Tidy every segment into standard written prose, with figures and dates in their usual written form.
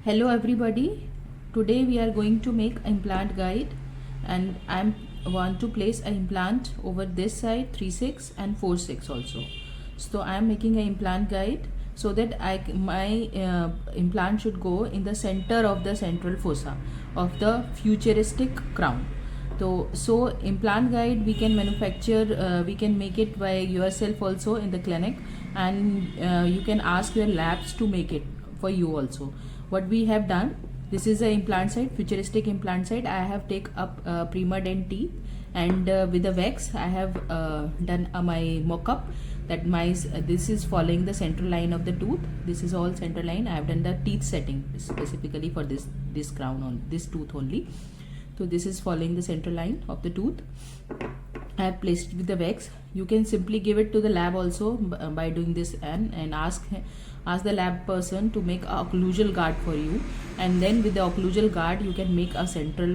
Hello everybody. Today we are going to make implant guide, and I want to place an implant over this side 3/6 and 4/6 also. So I am making an implant guide so that my implant should go in the center of the central fossa of the futuristic crown. So implant guide we can manufacture, we can make it by yourself also in the clinic, and you can ask your labs to make it for you also. What we have done, this is a implant site, futuristic implant site. I have take up prima dent teeth, and with the wax I have done my mock-up that this is following the central line of the tooth. This is all central line. I have done the teeth setting specifically for this crown on this tooth only. So this is following the central line of the tooth. I have placed it with the wax. You can simply give it to the lab also by doing this, and ask the lab person to make a occlusal guard for you, and then with the occlusal guard you can make a central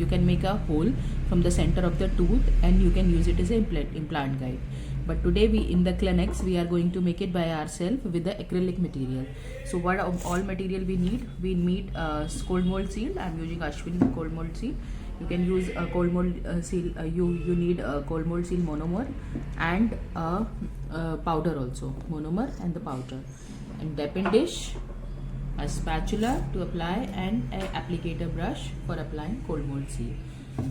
you can make a hole from the center of the tooth, and you can use it as an implant guide. But today we in the clinics we are going to make it by ourselves with the acrylic material. So what all material we need cold mold seal. I am using Ashwin cold mold seal. You can use a cold mold seal. You need a cold mold seal monomer and a powder also, monomer and the powder, and dipping dish, a spatula to apply, and an applicator brush for applying cold mold seal.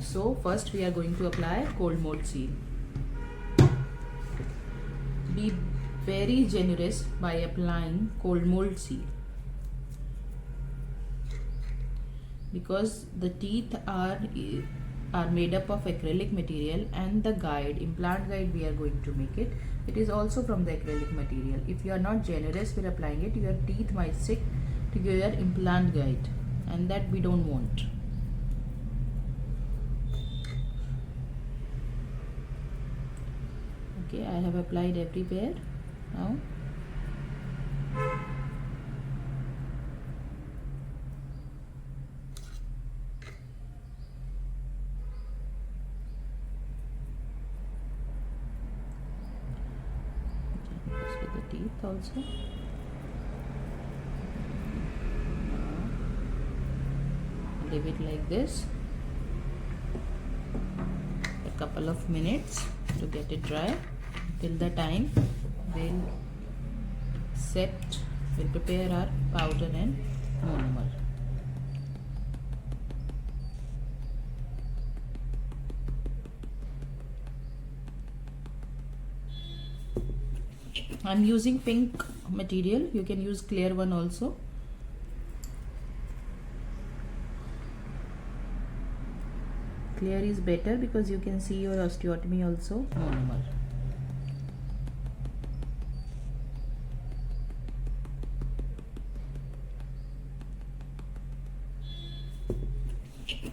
So first we are going to apply cold mold seal. Be very generous by applying cold mold seal, because the teeth are made up of acrylic material, and the implant guide we are going to make it is also from the acrylic material. If you are not generous with applying it, your teeth might stick to your implant guide, and that we don't want. Okay, I have applied everywhere now. With the teeth also. Leave it like this a couple of minutes to get it dry. Till the time we'll prepare our powder and monomer. I'm using pink material. You can use clear one also. Clear is better because you can see your osteotomy also. Monomer.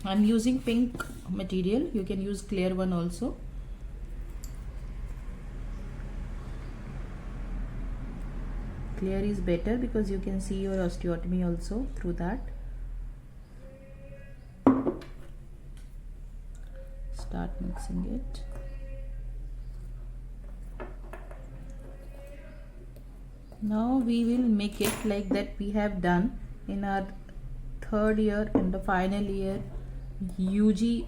I'm using pink material. You can use clear one also. Clear is better because you can see your osteotomy also through that. Start mixing it. Now we will make it like that we have done in our third year and the final year UG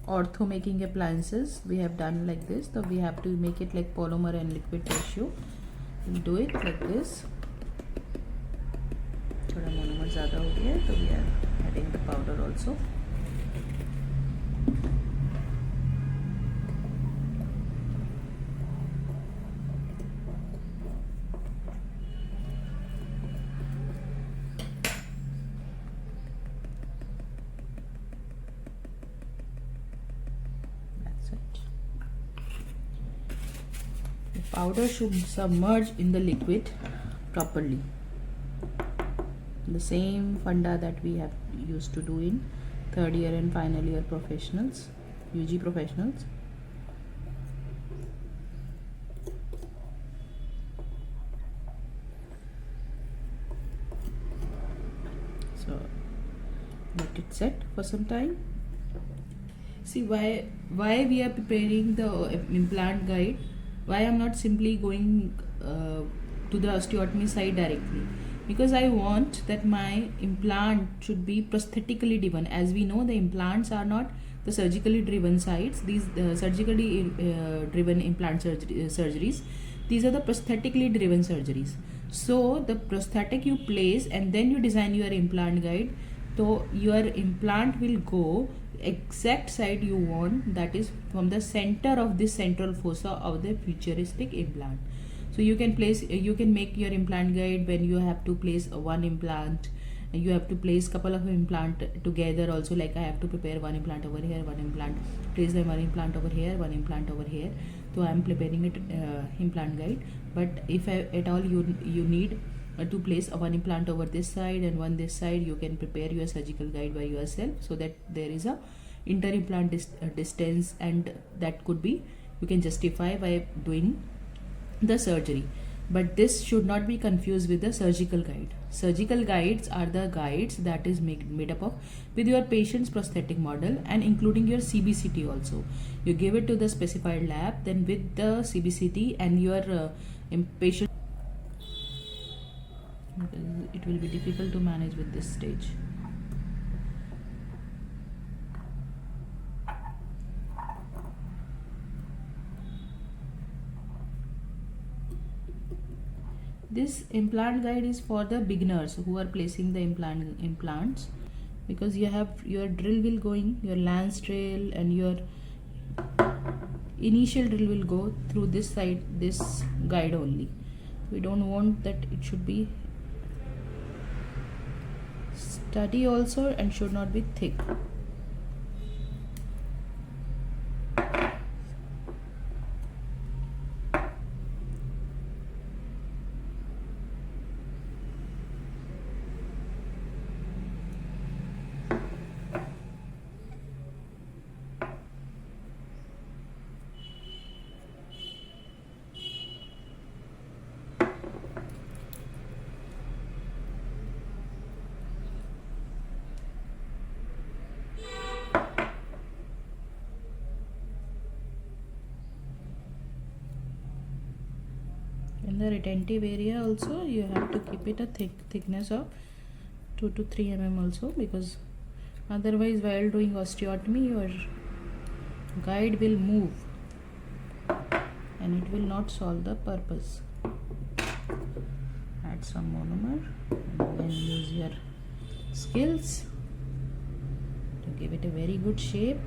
ortho making appliances. We have done like this, so we have to make it like polymer and liquid tissue. We do it like this. थोड़ा monomer ज़्यादा हो गया, so we are adding the powder also. Powder should submerge in the liquid properly. The same funda that we have used to do in third year and final year professionals, UG professionals. So let it set for some time. See why we are preparing the implant guide. Why I'm not simply going to the osteotomy side directly. because I want that my implant should be prosthetically driven. As we know, the implants are not the surgically driven sites. These surgically driven implant surgeries, these are the prosthetically driven surgeries. So the prosthetic you place and then you design your implant guide, so your implant will go exact side you want, that is from the center of this central fossa of the futuristic implant. So you can place, you can make your implant guide when you have to place one implant, you have to place couple of implant together also, like I have to prepare one implant over here, one implant, place the one implant over here, one implant over here. So I am preparing it implant guide. But if at all you need to place one implant over this side and one this side, you can prepare your surgical guide by yourself, so that there is a inter implant distance, and that could be, you can justify by doing the surgery. But this should not be confused with the surgical guide. Surgical guides are the guides that is made up of with your patient's prosthetic model and including your CBCT also. You give it to the specified lab, then with the CBCT and your patient, it will be difficult to manage with this stage. This implant guide is for the beginners who are placing the implants, because you have your drill will going, your lance drill and your initial drill will go through this side, this guide only. We don't want that, it should be sturdy also and should not be thick. In the retentive area also, you have to keep it a thickness of 2 to 3 mm also, because otherwise while doing osteotomy your guide will move and it will not solve the purpose. Add some monomer and then use your skills to give it a very good shape.